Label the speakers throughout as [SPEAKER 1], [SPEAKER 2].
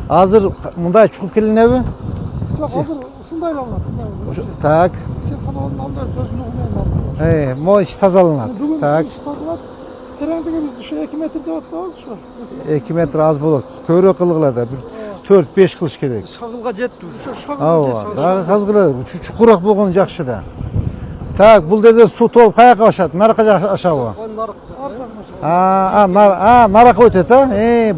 [SPEAKER 1] Азыр мындай чукуп келинеби?
[SPEAKER 2] Жоқ, азыр ушундай алынат.
[SPEAKER 1] Так.
[SPEAKER 2] Сен каналдын алдында көзүнө менен алып.
[SPEAKER 1] Могу ич тазаланат.
[SPEAKER 2] Бүгүн
[SPEAKER 1] Так.
[SPEAKER 2] иш тазалат. Тереңдиги биз ушу 2 метр деп атабыз ушу.
[SPEAKER 1] 2 метр аз болот. Көбүрөөк кылгыла да. 4-5 кылыш керек.
[SPEAKER 3] Шагылга жетти.
[SPEAKER 2] Ушу шкагылга
[SPEAKER 1] Ооба, дагы казгыла. Чукураак болгону жакшы да. Так, бул жерде суу толуп каяка башат? Наракка ашабы? Наракка өтөт,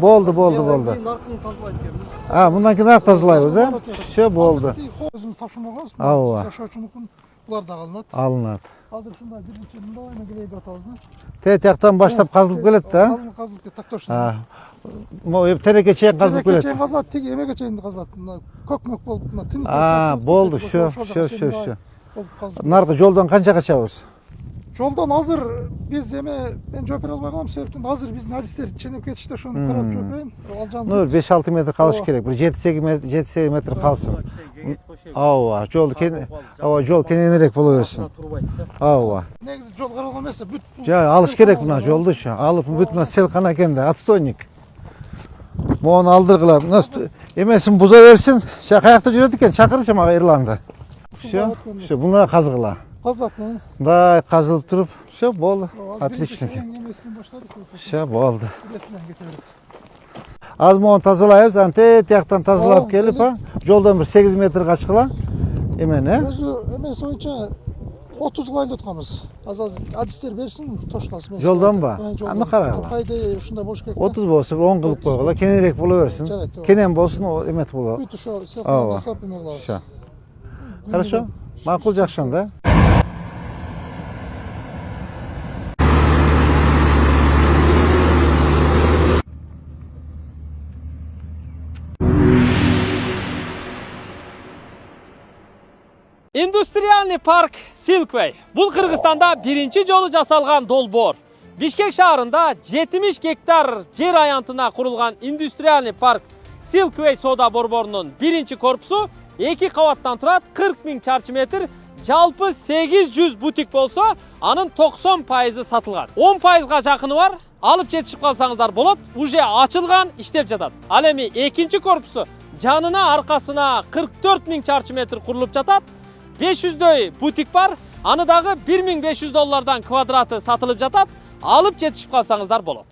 [SPEAKER 1] болду.
[SPEAKER 3] Наркын тазалайт экенбиз.
[SPEAKER 1] Мындан кийин нарк тазалайбыз, Все болду.
[SPEAKER 2] Өзүн ташымагыз.
[SPEAKER 1] Ооба.
[SPEAKER 2] Жашоочунукун булар да алынат.
[SPEAKER 1] Алынат.
[SPEAKER 2] Азыр ушундай биринчи мындай негелейди атабыз.
[SPEAKER 1] Тияктан баштап казылып келет да.
[SPEAKER 2] Казылып келет, так точно.
[SPEAKER 1] Могу тереке чейин казылып келет.
[SPEAKER 2] Тереке чейин казылат, тиги эмеге чейин казылат. Көкмөк болуп, мына тиник.
[SPEAKER 1] Болду, все. Наркы жолдон канча качабыз?
[SPEAKER 2] Жолдон азыр биз мен жооп бере албай калам, себептен азыр биздин адистер ченеп кетишти, ошону карап жооп берейин. Ал жанды.
[SPEAKER 1] 5-6 метр калыш керек. Бир 7-8 метр калсын. Ооба, жол кененирээк боло берсин. Ооба.
[SPEAKER 2] Негизи жол каралган эмес да, бүт.
[SPEAKER 1] Алыш керек мына жолдучу. Алып бүт мына селкана экен да, отстойник. Мону алдыргыла. Эмесин буза берсин. Каякта жүрөт экен, чакырчы мага Ирланды. Все, буну казгыла.
[SPEAKER 2] Казылат.
[SPEAKER 1] Да, казылып туруп, все болду. Отлично. Все болду. Аз мону тазалайбыз, тияктан тазалап келип, жолдон бир 8 метр качкыла. Эмени,
[SPEAKER 2] Өзү эмес боюнча 30 айлы атканбыз. Азыр адистер берсин, тоштасыз.
[SPEAKER 1] жолдонбу? Аны карагыла.
[SPEAKER 2] Кайда ушундай болуш керек.
[SPEAKER 1] 30 болсо 10 кылып койгула, кененирээк боло берсин. Кенен болсун, эмет болот.
[SPEAKER 2] Бүт ошо
[SPEAKER 1] Ооба.
[SPEAKER 2] сап эме кылабыз.
[SPEAKER 1] Все. Хорошо? Макул, жакшы анда.
[SPEAKER 4] Индустриальный парк Silkway. Бұл Кыргызстанда биринчи жолу жасалган долбоор. Бишкек шаарында 70 гектар жер аянтына курулган индустриальный парк Silkway соода борборунун биринчи корпусу 2 кабаттан турат, 40 000 чарчы метр, жалпы 800 бутик болсо, анын 90% сатылган. 10%га жакыны бар, алып жетишип калсаңыздар болот, уже ачылган, иштеп жатат. Ал эми экинчи корпусу жанына аркасына 44 000 чарчы метр курулуп жатат. 500дөй бутик бар, аны дагы $1500 квадраты сатылып жатат, алып жетишип калсаңыздар болот.